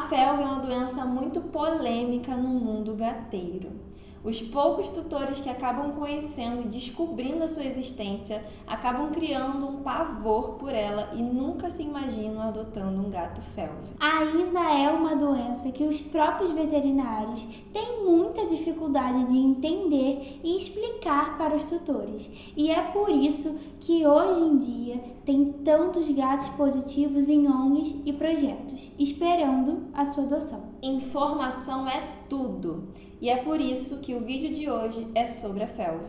FeLV é uma doença muito polêmica no mundo gateiro. Os poucos tutores que acabam conhecendo e descobrindo a sua existência acabam criando um pavor por ela e nunca se imaginam adotando um gato FeLV. Ainda é uma doença que os próprios veterinários têm muita dificuldade de entender e explicar para os tutores. E é por isso que hoje em dia tem tantos gatos positivos em ONGs e projetos, esperando a sua adoção. Informação é tudo, e é por isso que o vídeo de hoje é sobre a FeLV.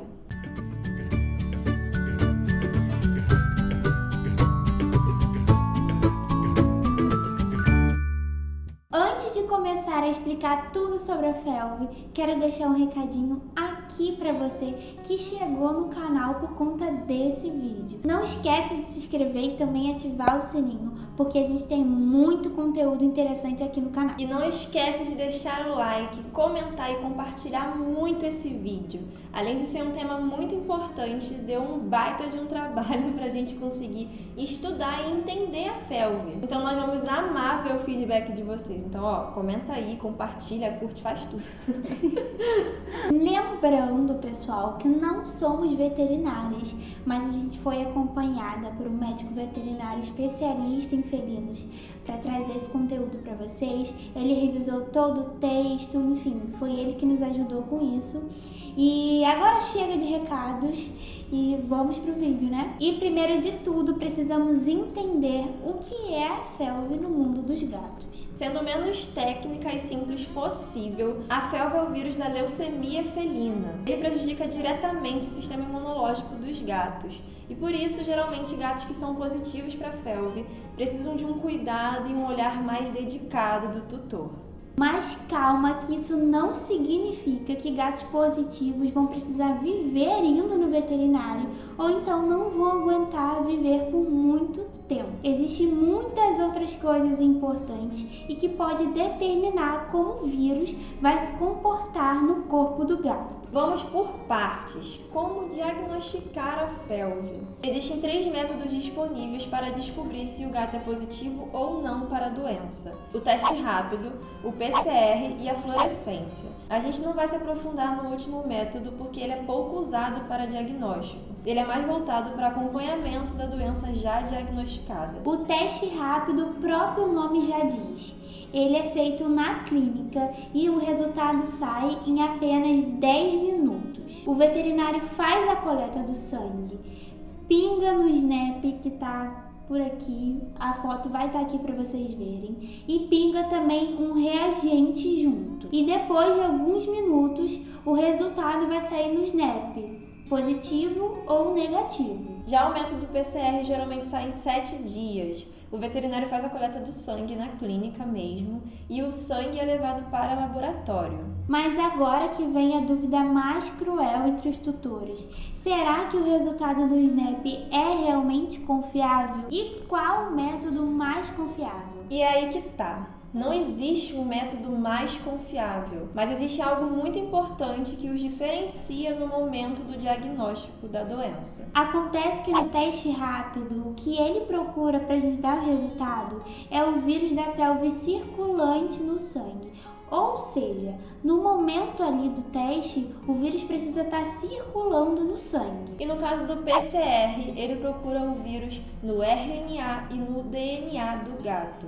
Antes de começar a explicar tudo sobre a FeLV, quero deixar um recadinho aqui para você que chegou no canal por conta desse vídeo. Não esquece de se inscrever e também ativar o sininho, porque a gente tem muito conteúdo interessante aqui no canal. E não esquece de deixar o like, comentar e compartilhar muito esse vídeo. Além de ser um tema muito importante, deu um baita de um trabalho pra gente conseguir estudar e entender a FeLV. Então nós vamos amar ver o feedback de vocês. Então, comenta aí, compartilha, curte, faz tudo. Lembrando, pessoal, que não somos veterinárias, mas a gente foi acompanhada por um médico veterinário especialista em felinos para trazer esse conteúdo para vocês. Ele revisou todo o texto, enfim, foi ele que nos ajudou com isso. E agora chega de recados e vamos pro vídeo, né? E primeiro de tudo, precisamos entender o que é a FeLV no mundo dos gatos. Sendo o menos técnica e simples possível, a FeLV é o vírus da leucemia felina. Ele prejudica diretamente o sistema imunológico dos gatos. E por isso, geralmente, gatos que são positivos para a FeLV precisam de um cuidado e um olhar mais dedicado do tutor. Mas calma, que isso não significa que gatos positivos vão precisar viver indo no veterinário ou então não vão aguentar viver por muito tempo. Existem muitas outras coisas importantes e que pode determinar como o vírus vai se comportar no corpo do gato. Vamos por partes. Como diagnosticar a FeLV? Existem 3 métodos disponíveis para descobrir se o gato é positivo ou não para a doença: o teste rápido, o PCR e a fluorescência. A gente não vai se aprofundar no último método porque ele é pouco usado para diagnóstico. Ele é mais voltado para acompanhamento da doença já diagnosticada. O teste rápido, o próprio nome já diz. Ele é feito na clínica e o resultado sai em apenas 10 minutos. O veterinário faz a coleta do sangue, pinga no SNAP que está por aqui, a foto vai estar aqui para vocês verem, e pinga também um reagente junto. E depois de alguns minutos, o resultado vai sair no SNAP, positivo ou negativo. Já o método PCR geralmente sai em 7 dias. O veterinário faz a coleta do sangue na clínica mesmo e o sangue é levado para laboratório. Mas agora que vem a dúvida mais cruel entre os tutores. Será que o resultado do SNAP é realmente confiável? E qual o método mais confiável? E é aí que tá. Não existe um método mais confiável, mas existe algo muito importante que os diferencia no momento do diagnóstico da doença. Acontece que no teste rápido, o que ele procura para ajudar o resultado é o vírus da FeLV circulante no sangue. Ou seja, no momento ali do teste, o vírus precisa estar circulando no sangue. E no caso do PCR, ele procura o vírus no RNA e no DNA do gato.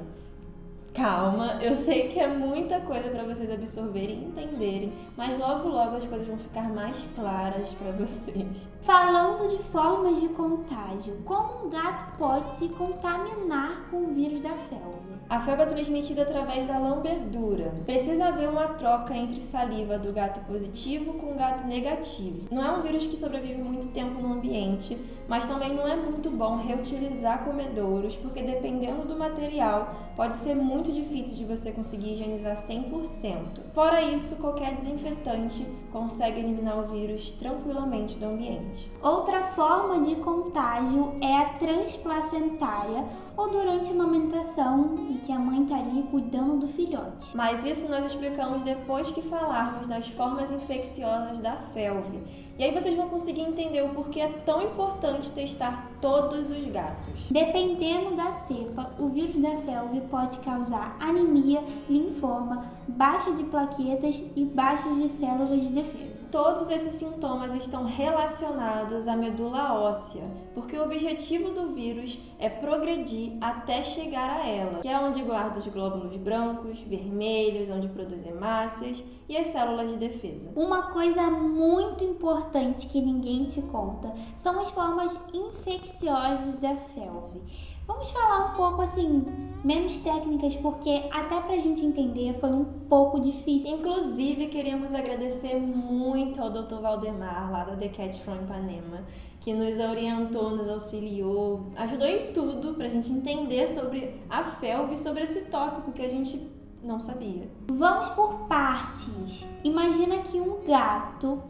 Calma, eu sei que é muita coisa para vocês absorverem e entenderem, mas logo as coisas vão ficar mais claras para vocês. Falando de formas de contágio, como um gato pode se contaminar com o vírus da FeLV? A FeLV é transmitida através da lambedura. Precisa haver uma troca entre saliva do gato positivo com o gato negativo. Não é um vírus que sobrevive muito tempo no ambiente, mas também não é muito bom reutilizar comedouros, porque dependendo do material, pode ser muito difícil de você conseguir higienizar 100%. Fora isso, qualquer desinfetante consegue eliminar o vírus tranquilamente do ambiente. Outra forma de contágio é a transplacentária ou durante a amamentação e que a mãe está ali cuidando do filhote. Mas isso nós explicamos depois que falarmos das formas infecciosas da FeLV. E aí vocês vão conseguir entender o porquê é tão importante testar todos os gatos. Dependendo da cepa, o vírus da FeLV pode causar anemia, linfoma, baixa de plaquetas e baixa de células de defesa. Todos esses sintomas estão relacionados à medula óssea, porque o objetivo do vírus é progredir até chegar a ela, que é onde guarda os glóbulos brancos, vermelhos, onde produz hemácias e as células de defesa. Uma coisa muito importante que ninguém te conta são as formas infecciosas da FeLV. Vamos falar um pouco assim, menos técnicas, porque até pra gente entender foi um pouco difícil. Inclusive, queremos agradecer muito ao Dr. Valdemar, lá da The Cat from Ipanema, que nos orientou, nos auxiliou, ajudou em tudo pra gente entender sobre a FeLV e sobre esse tópico que a gente não sabia. Vamos por partes. Imagina que um gato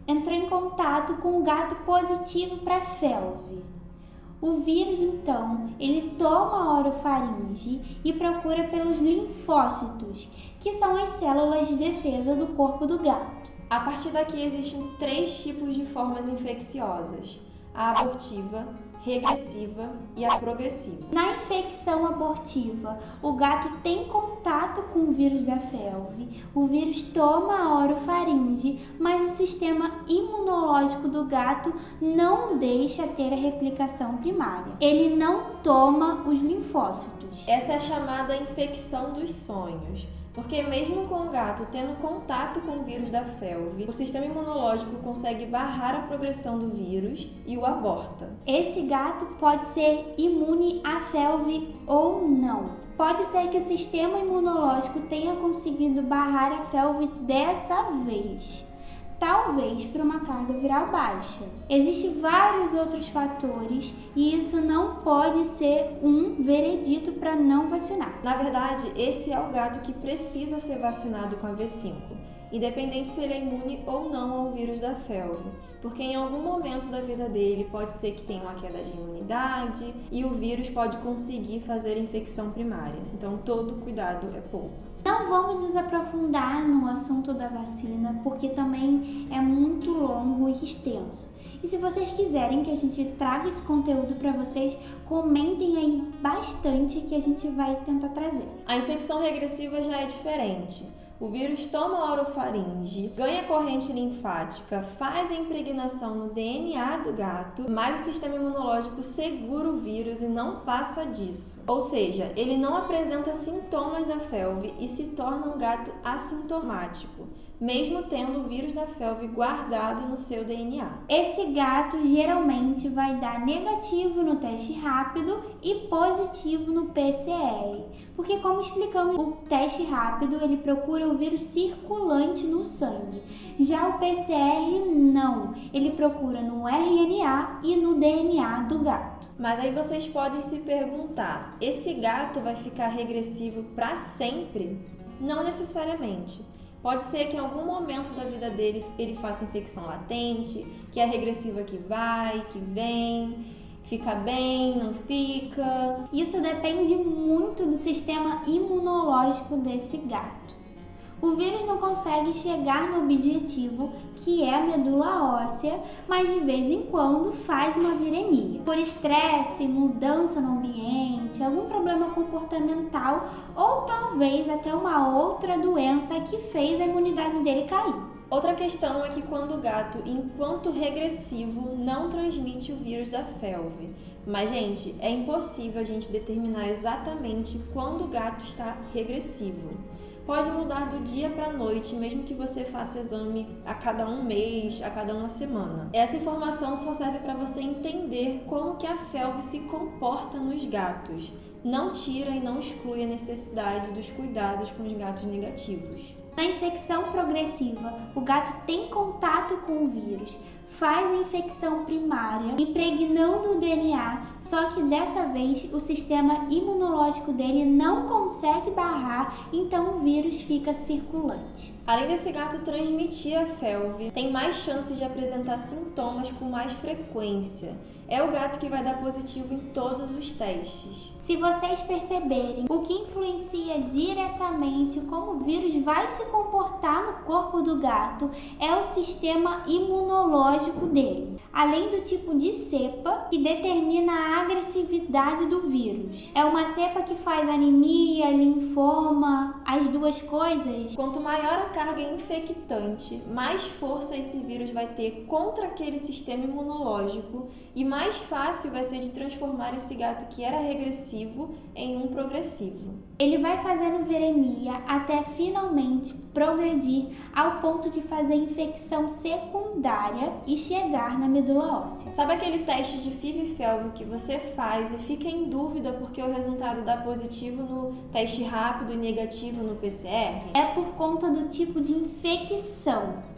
entrou em contato com um gato positivo para FeLV. O vírus, então, ele toma a orofaringe e procura pelos linfócitos, que são as células de defesa do corpo do gato. A partir daqui existem 3 tipos de formas infecciosas: a abortiva, regressiva e a progressiva. Na infecção abortiva, o gato tem contato com o vírus da FeLV, o vírus toma a orofaringe, mas o sistema imunológico do gato não deixa ter a replicação primária. Ele não toma os linfócitos. Essa é a chamada infecção dos sonhos. Porque mesmo com o gato tendo contato com o vírus da FeLV, o sistema imunológico consegue barrar a progressão do vírus e o aborta. Esse gato pode ser imune à FeLV ou não. Pode ser que o sistema imunológico tenha conseguido barrar a FeLV dessa vez. Talvez por uma carga viral baixa. Existem vários outros fatores e isso não pode ser um veredito para não vacinar. Na verdade, esse é o gato que precisa ser vacinado com a V5, independente se ele é imune ou não ao vírus da FeLV, porque em algum momento da vida dele pode ser que tenha uma queda de imunidade e o vírus pode conseguir fazer a infecção primária. Então, todo cuidado é pouco. Não vamos nos aprofundar no assunto da vacina, porque também é muito longo e extenso. E se vocês quiserem que a gente traga esse conteúdo para vocês, comentem aí bastante que a gente vai tentar trazer. A infecção regressiva já é diferente. O vírus toma a orofaringe, ganha corrente linfática, faz a impregnação no DNA do gato, mas o sistema imunológico segura o vírus e não passa disso. Ou seja, ele não apresenta sintomas da FeLV e se torna um gato assintomático, mesmo tendo o vírus da FeLV guardado no seu DNA. Esse gato geralmente vai dar negativo no teste rápido e positivo no PCR, porque como explicamos, o teste rápido ele procura o vírus circulante no sangue, já o PCR não, ele procura no RNA e no DNA do gato. Mas aí vocês podem se perguntar, esse gato vai ficar regressivo para sempre? Não necessariamente. Pode ser que em algum momento da vida dele ele faça infecção latente, que é regressiva que vai, que vem, fica bem, não fica. Isso depende muito do sistema imunológico desse gato. O vírus não consegue chegar no objetivo, que é a medula óssea, mas de vez em quando faz uma viremia. Por estresse, mudança no ambiente, algum problema comportamental ou talvez até uma outra doença que fez a imunidade dele cair. Outra questão é que quando o gato, enquanto regressivo, não transmite o vírus da FeLV. Mas, gente, é impossível a gente determinar exatamente quando o gato está regressivo. Pode mudar do dia para a noite, mesmo que você faça exame a cada um mês, a cada uma semana. Essa informação só serve para você entender como que a FeLV se comporta nos gatos. Não tira e não exclui a necessidade dos cuidados com os gatos negativos. Na infecção progressiva, o gato tem contato com o vírus, faz a infecção primária, impregnando o DNA, só que dessa vez o sistema imunológico dele não consegue barrar, então o vírus fica circulante. Além desse gato transmitir a FeLV, tem mais chances de apresentar sintomas com mais frequência. é o gato que vai dar positivo em todos os testes. Se vocês perceberem, o que influencia diretamente como o vírus vai se comportar no corpo do gato é o sistema imunológico dele, além do tipo de cepa que determina a agressividade do vírus. É uma cepa que faz anemia, linfoma, as duas coisas. Quanto maior a carga infectante, mais força esse vírus vai ter contra aquele sistema imunológico e mais fácil vai ser de transformar esse gato que era regressivo em um progressivo. Ele vai fazendo viremia até finalmente progredir ao ponto de fazer infecção secundária e chegar na medula óssea. Sabe aquele teste de FIV e FeLV que você faz e fica em dúvida porque o resultado dá positivo no teste rápido e negativo no PCR? É por conta do tipo de infecção.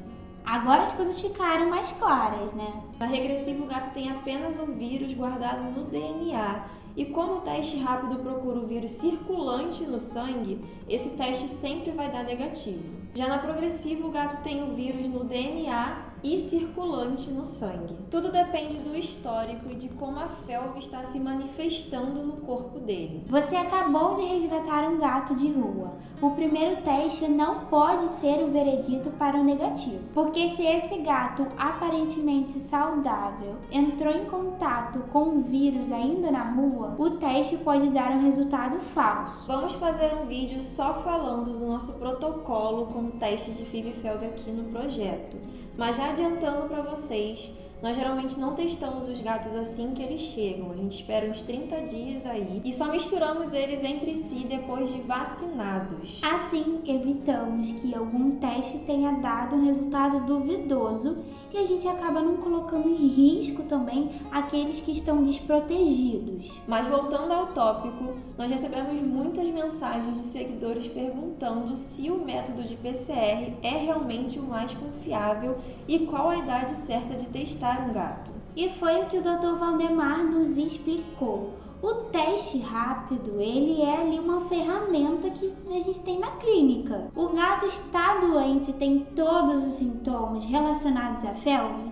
Agora as coisas ficaram mais claras, né? Na regressiva, o gato tem apenas o vírus guardado no DNA. E como o teste rápido procura o vírus circulante no sangue, esse teste sempre vai dar negativo. Já na progressiva, o gato tem o vírus no DNA e circulante no sangue. Tudo depende do histórico e de como a FeLV está se manifestando no corpo dele. Você acabou de resgatar um gato de rua. O primeiro teste não pode ser o veredito para o negativo, porque se esse gato aparentemente saudável entrou em contato com o vírus ainda na rua, o teste pode dar um resultado falso. Vamos fazer um vídeo só falando do nosso protocolo com o teste de FIV e FeLV aqui no projeto. Mas já adiantando para vocês, nós geralmente não testamos os gatos assim que eles chegam. A gente espera uns 30 dias aí e só misturamos eles entre si depois de vacinados. Assim, evitamos que algum teste tenha dado um resultado duvidoso e a gente acaba não colocando em risco também aqueles que estão desprotegidos. Mas voltando ao tópico, nós recebemos muitas mensagens de seguidores perguntando se o método de PCR é realmente o mais confiável e qual a idade certa de testar um gato. E foi o que o Dr. Valdemar nos explicou. O teste rápido, ele é ali uma ferramenta que a gente tem na clínica. O gato está doente, tem todos os sintomas relacionados à FeLV?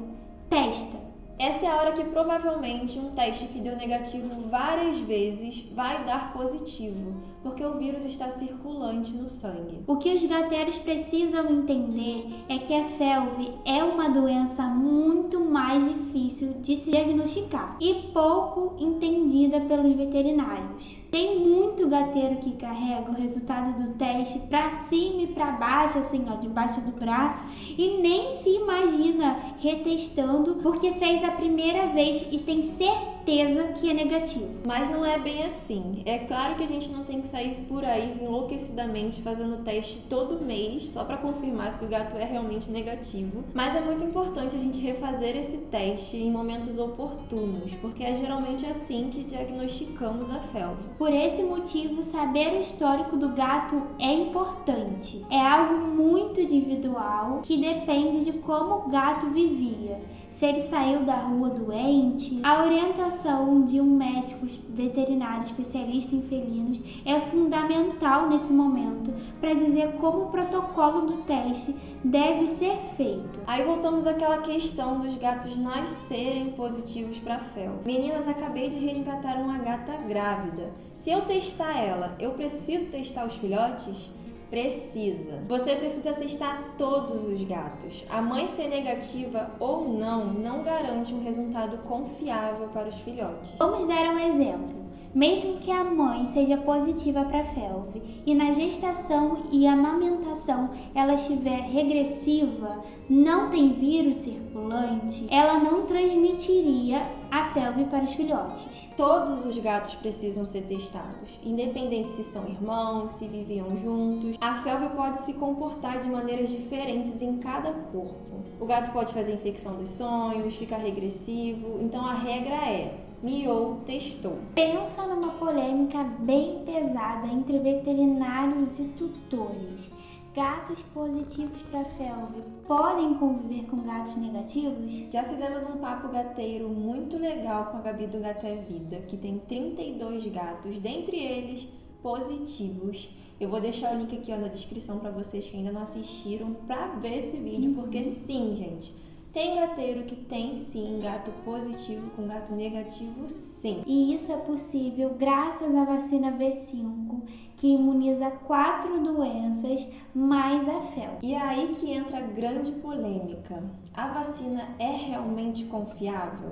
Testa. Essa é a hora que provavelmente um teste que deu negativo várias vezes vai dar positivo, porque o vírus está circulante no sangue. O que os gateiros precisam entender é que a FeLV é uma doença muito mais difícil de se diagnosticar e pouco entendida pelos veterinários. Tem muito gateiro que carrega o resultado do teste pra cima e pra baixo, assim, ó, debaixo do braço, e nem se imagina retestando porque fez a primeira vez e tem certeza que é negativo. Mas não é bem assim. É claro que a gente não tem que sair por aí enlouquecidamente fazendo teste todo mês só para confirmar se o gato é realmente negativo. Mas é muito importante a gente refazer esse teste em momentos oportunos, porque é geralmente assim que diagnosticamos a FeLV. Por esse motivo, saber o histórico do gato é importante. É algo muito individual que depende de como o gato vivia. Se ele saiu da rua doente, a orientação de um médico veterinário especialista em felinos é fundamental nesse momento para dizer como o protocolo do teste deve ser feito. Aí voltamos àquela questão dos gatos nascerem positivos para FeLV. Meninas, acabei de resgatar uma gata grávida. Se eu testar ela, eu preciso testar os filhotes? Precisa. Você precisa testar todos os gatos. A mãe ser negativa ou não garante um resultado confiável para os filhotes. Vamos dar um exemplo. Mesmo que a mãe seja positiva para FeLV e na gestação e amamentação ela estiver regressiva, não tem vírus circulante, ela não transmitiria a FeLV para os filhotes. Todos os gatos precisam ser testados, independente se são irmãos, se viviam juntos. A FeLV pode se comportar de maneiras diferentes em cada corpo. O gato pode fazer infecção dos sonhos, ficar regressivo, então a regra é: miou, testou. Pensa numa polêmica bem pesada entre veterinários e tutores. Gatos positivos para FeLV podem conviver com gatos negativos? Já fizemos um papo gateiro muito legal com a Gabi do Gato é Vida, que tem 32 gatos, dentre eles positivos. Eu vou deixar o link aqui na descrição para vocês que ainda não assistiram para ver esse vídeo, porque sim, gente, Tem gateiro que tem sim gato positivo com gato negativo, sim. E isso é possível graças à vacina V5, que imuniza 4 doenças mais a felve. E é aí que entra a grande polêmica. A vacina é realmente confiável?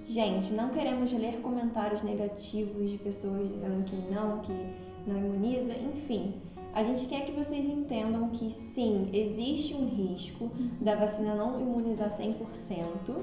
Gente, não queremos ler comentários negativos de pessoas dizendo que não imuniza, enfim. A gente quer que vocês entendam que sim, existe um risco da vacina não imunizar 100%,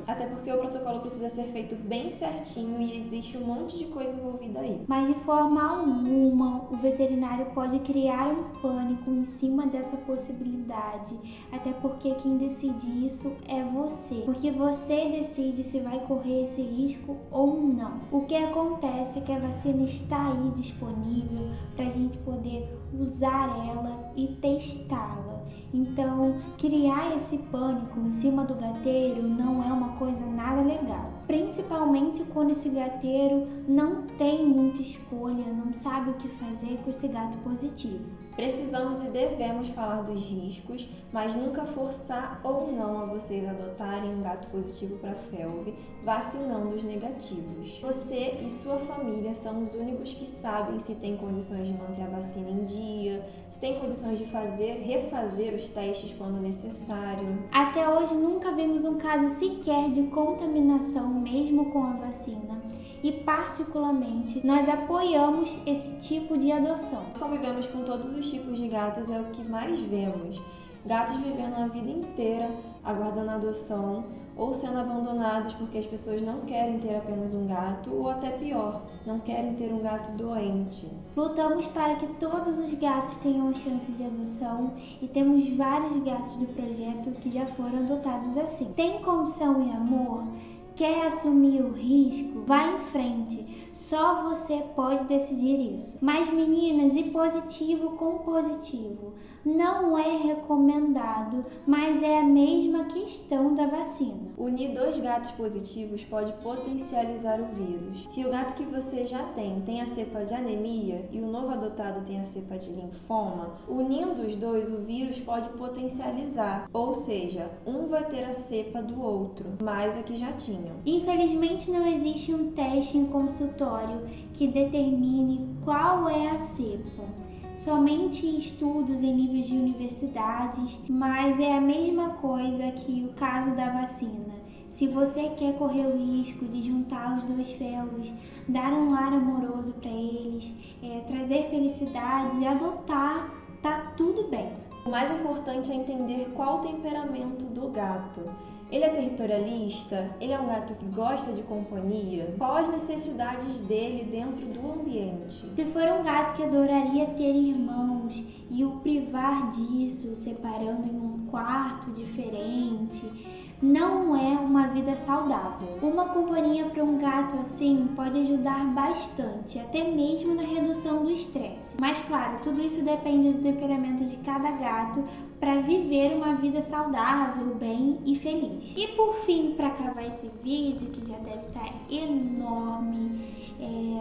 até porque o protocolo precisa ser feito bem certinho e existe um monte de coisa envolvida aí. Mas de forma alguma, o veterinário pode criar um pânico em cima dessa possibilidade, até porque quem decide isso é você, porque você decide se vai correr esse risco ou não. O que acontece é que a vacina está aí disponível para a gente poder usar ela e testá-la. Então, criar esse pânico em cima do gateiro não é uma coisa nada legal. Principalmente quando esse gateiro não tem muita escolha, não sabe o que fazer com esse gato positivo. Precisamos e devemos falar dos riscos, mas nunca forçar ou não a vocês adotarem um gato positivo para felve, vacinando os negativos. Você e sua família são os únicos que sabem se tem condições de manter a vacina em dia, se tem condições de refazer os testes quando necessário. Até hoje nunca vimos um caso sequer de contaminação mesmo com a vacina. E particularmente, nós apoiamos esse tipo de adoção. Convivemos com todos os tipos de gatos, é o que mais vemos. Gatos vivendo a vida inteira aguardando a adoção ou sendo abandonados porque as pessoas não querem ter apenas um gato ou até pior, não querem ter um gato doente. Lutamos para que todos os gatos tenham a chance de adoção e temos vários gatos do projeto que já foram adotados assim. Tem condição e amor? Quer assumir o risco? Vá em frente. Só você pode decidir isso. Mas meninas, e positivo com positivo? Não é recomendado, mas é a mesma questão da vacina. Unir 2 gatos positivos pode potencializar o vírus. Se o gato que você já tem a cepa de anemia e o novo adotado tem a cepa de linfoma, unindo os dois o vírus pode potencializar, ou seja, um vai ter a cepa do outro, mais a que já tinham. Infelizmente não existe um teste em consultório que determine qual é a cepa. Somente estudos em níveis de universidades, mas é a mesma coisa que o caso da vacina. Se você quer correr o risco de juntar os 2 felves, dar um lar amoroso para eles, trazer felicidade e adotar, tá tudo bem. O mais importante é entender qual o temperamento do gato. Ele é territorialista? Ele é um gato que gosta de companhia? Quais as necessidades dele dentro do ambiente? Se for um gato que adoraria ter irmãos e o privar disso, separando em um quarto diferente, não é uma vida saudável. Uma companhia para um gato assim pode ajudar bastante, até mesmo na redução do estresse. Mas claro, tudo isso depende do temperamento de cada gato para viver uma vida saudável, bem e feliz. E por fim, para acabar esse vídeo, que já deve estar enorme,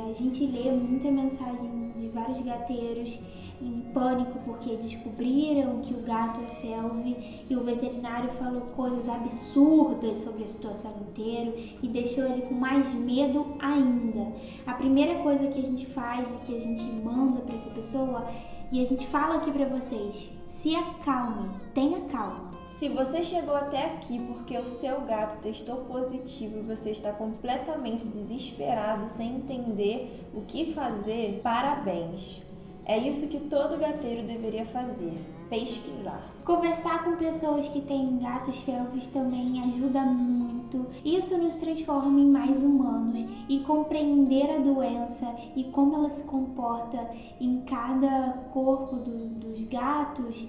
a gente lê muita mensagem de vários gateiros em pânico porque descobriram que o gato é felve e o veterinário falou coisas absurdas sobre a situação inteira e deixou ele com mais medo ainda. A primeira coisa que a gente faz e que a gente manda para essa pessoa, e a gente fala aqui para vocês, se acalme, tenha calma. Se você chegou até aqui porque o seu gato testou positivo e você está completamente desesperado sem entender o que fazer, parabéns! É isso que todo gateiro deveria fazer, pesquisar. Conversar com pessoas que têm gatos felves também ajuda muito. Isso nos transforma em mais humanos e compreender a doença e como ela se comporta em cada corpo dos gatos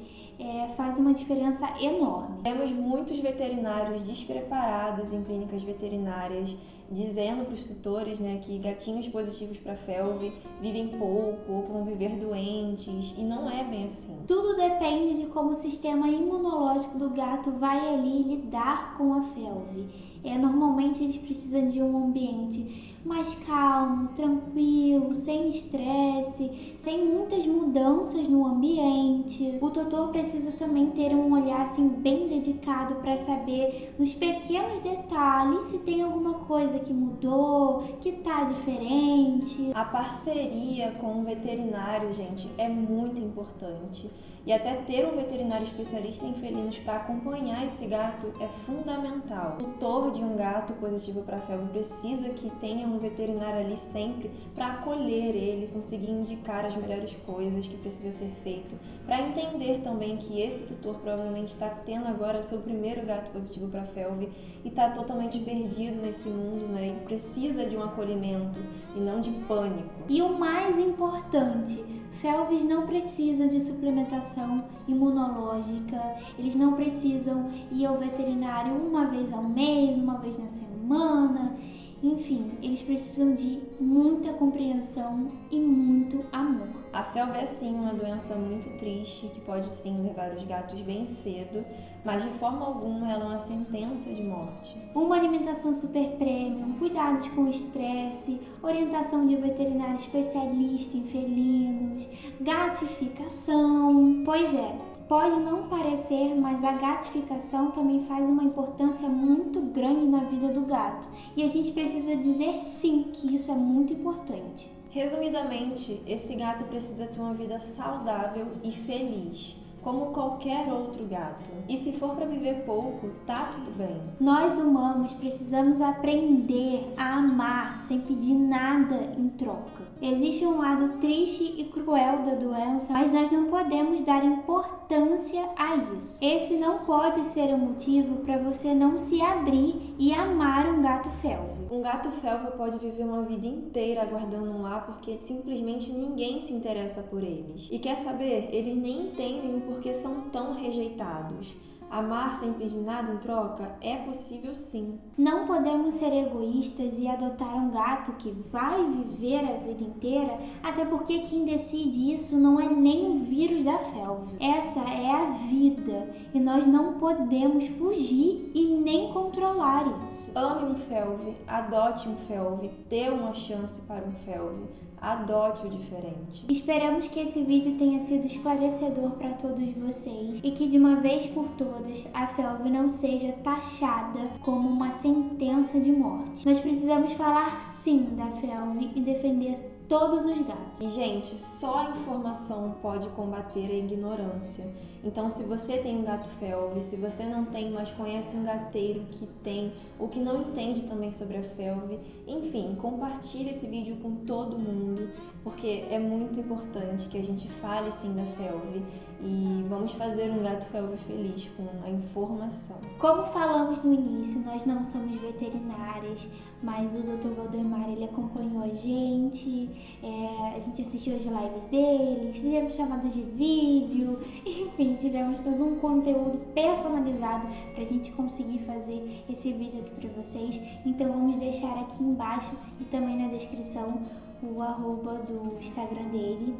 faz uma diferença enorme. Temos muitos veterinários despreparados em clínicas veterinárias dizendo para os tutores, que gatinhos positivos para felve vivem pouco ou que vão viver doentes, e não é bem assim. Tudo depende de como o sistema imunológico do gato vai ali lidar com a felve. Normalmente eles precisam de um ambiente mais calmo, tranquilo, sem estresse, sem muitas mudanças no ambiente. O tutor precisa também ter um olhar assim bem dedicado para saber nos pequenos detalhes se tem alguma coisa que mudou, que tá diferente. A parceria com o veterinário, gente, é muito importante. E até ter um veterinário especialista em felinos para acompanhar esse gato é fundamental. O tutor de um gato positivo para felve precisa que tenha um veterinário ali sempre para acolher ele, conseguir indicar as melhores coisas que precisa ser feito, para entender também que esse tutor provavelmente está tendo agora o seu primeiro gato positivo para felve e está totalmente perdido nesse mundo, né? E precisa de um acolhimento e não de pânico. E o mais importante, felves não precisam de suplementação imunológica, eles não precisam ir ao veterinário uma vez ao mês, uma vez na semana, enfim, eles precisam de muita compreensão e muito amor. A felve é sim uma doença muito triste que pode sim levar os gatos bem cedo, mas de forma alguma ela é uma sentença de morte. Uma alimentação super premium, cuidados com o estresse, orientação de um veterinário especialista em felinos, gatificação. Pois é, pode não parecer, mas a gatificação também faz uma importância muito grande na vida do gato. E a gente precisa dizer sim que isso é muito importante. Resumidamente, esse gato precisa ter uma vida saudável e feliz, como qualquer outro gato. E se for para viver pouco, tá tudo bem. Nós humanos precisamos aprender a amar sem pedir nada em troca. Existe um lado triste e cruel da doença, mas nós não podemos dar importância a isso. Esse não pode ser um motivo para você não se abrir e amar um gato felve. Um gato felve pode viver uma vida inteira aguardando um lar porque simplesmente ninguém se interessa por eles. E quer saber? Eles nem entendem o porquê são tão rejeitados. Amar sem pedir nada em troca é possível sim. Não podemos ser egoístas e adotar um gato que vai viver a vida inteira, até porque quem decide isso não é nem o vírus da felve. Essa é a vida e nós não podemos fugir e nem controlar isso. Ame um felve, adote um felve, dê uma chance para um felve. Adote o diferente. Esperamos que esse vídeo tenha sido esclarecedor para todos vocês e que de uma vez por todas a felve não seja taxada como uma sentença de morte. Nós precisamos falar sim da felve e defender todos os gatos. E, gente, só a informação pode combater a ignorância. Então, se você tem um gato felve, se você não tem, mas conhece um gateiro que tem, ou que não entende também sobre a felve, enfim, compartilhe esse vídeo com todo mundo, porque é muito importante que a gente fale sim da felve e vamos fazer um gato felve feliz com a informação. Como falamos no início, nós não somos veterinárias, mas o Dr. Valdemar, ele acompanhou a gente assistiu as lives deles, fizemos chamadas de vídeo, enfim, tivemos todo um conteúdo personalizado pra gente conseguir fazer esse vídeo aqui pra vocês. Então vamos deixar aqui embaixo e também na descrição o arroba do Instagram dele.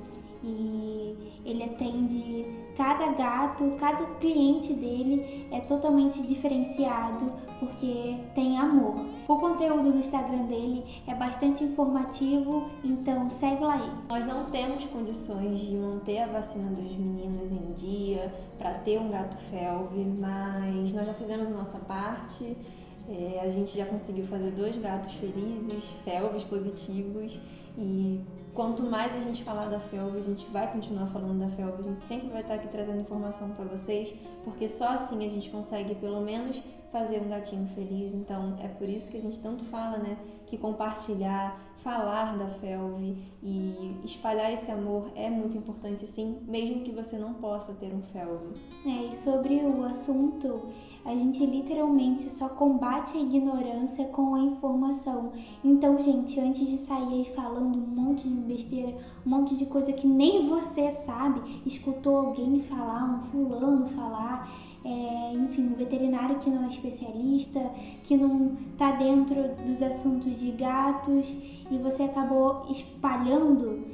E ele atende cada gato, cada cliente dele é totalmente diferenciado porque tem amor. O conteúdo do Instagram dele é bastante informativo, então segue lá aí. Nós não temos condições de manter a vacina dos meninos em dia para ter um gato felve, mas nós já fizemos a nossa parte. A gente já conseguiu fazer 2 gatos felizes, felves positivos, e quanto mais a gente falar da felve, a gente vai continuar falando da felve, a gente sempre vai estar aqui trazendo informação para vocês, porque só assim a gente consegue pelo menos fazer um gatinho feliz. Então é por isso que a gente tanto fala, né, que compartilhar, falar da felve e espalhar esse amor é muito importante sim, mesmo que você não possa ter um felve. E sobre o assunto, a gente literalmente só combate a ignorância com a informação. Então, gente, antes de sair aí falando um monte de besteira, um monte de coisa que nem você sabe, escutou alguém falar, um fulano falar, enfim, um veterinário que não é especialista, que não tá dentro dos assuntos de gatos e você acabou espalhando,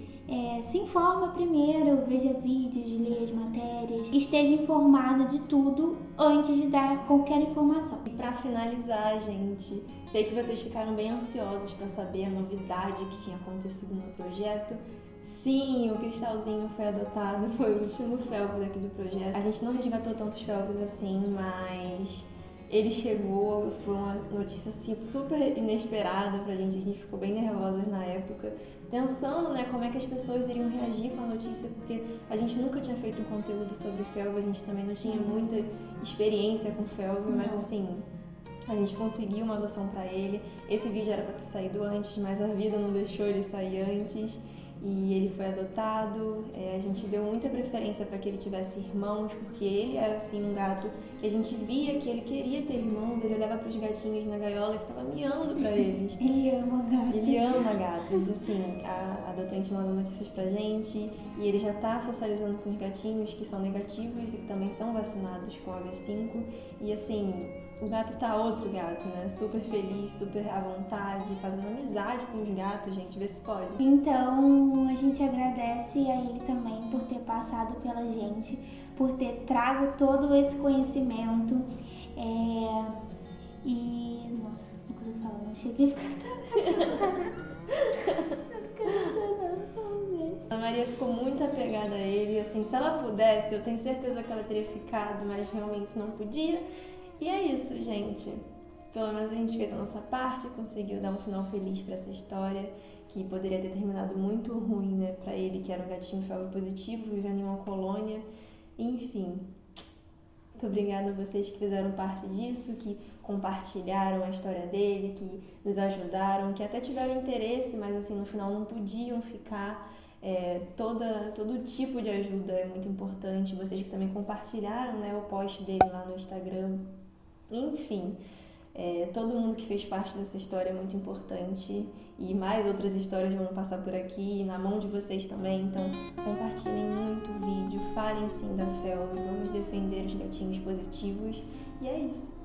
se informa primeiro, veja vídeos, leia as matérias, esteja informada de tudo antes de dar qualquer informação. E para finalizar, gente, sei que vocês ficaram bem ansiosos para saber a novidade que tinha acontecido no projeto. Sim, o Cristalzinho foi adotado, foi o último felve daqui do projeto. A gente não resgatou tantos felves assim, mas ele chegou, foi uma notícia assim, super inesperada pra gente, a gente ficou bem nervosas na época, pensando, né, como é que as pessoas iriam reagir com a notícia, porque a gente nunca tinha feito um conteúdo sobre felve, a gente também não tinha muita experiência com felve, mas assim, a gente conseguiu uma adoção pra ele. Esse vídeo era pra ter saído antes, mas a vida não deixou ele sair antes. E ele foi adotado, a gente deu muita preferência para que ele tivesse irmãos, porque ele era assim um gato que a gente via que ele queria ter irmãos, ele olhava para os gatinhos na gaiola e ficava miando para eles. Ele ama gatos. Ele ama gatos, assim, a adotante mandou notícias pra gente e ele já tá socializando com os gatinhos que são negativos e que também são vacinados com a V5 e assim, o gato tá outro gato, né? Super feliz, super à vontade, fazendo amizade com os gatos, gente, vê se pode. Então, a gente agradece a ele também por ter passado pela gente, por ter trago todo esse conhecimento. E, nossa, não consigo falar, não cheguei a ficar A Maria ficou muito apegada a ele, assim, se ela pudesse, eu tenho certeza que ela teria ficado, mas realmente não podia. E é isso, gente. Pelo menos a gente fez a nossa parte, conseguiu dar um final feliz pra essa história, que poderia ter terminado muito ruim, né, pra ele, que era um gatinho felve positivo, vivendo em uma colônia. Enfim, muito obrigada a vocês que fizeram parte disso, que compartilharam a história dele, que nos ajudaram, que até tiveram interesse, mas assim, no final não podiam ficar. Todo tipo de ajuda é muito importante. Vocês que também compartilharam, né, o post dele lá no Instagram. Enfim, todo mundo que fez parte dessa história é muito importante e mais outras histórias vão passar por aqui, na mão de vocês também. Então, compartilhem muito o vídeo, falem sim da felve, vamos defender os gatinhos positivos e é isso.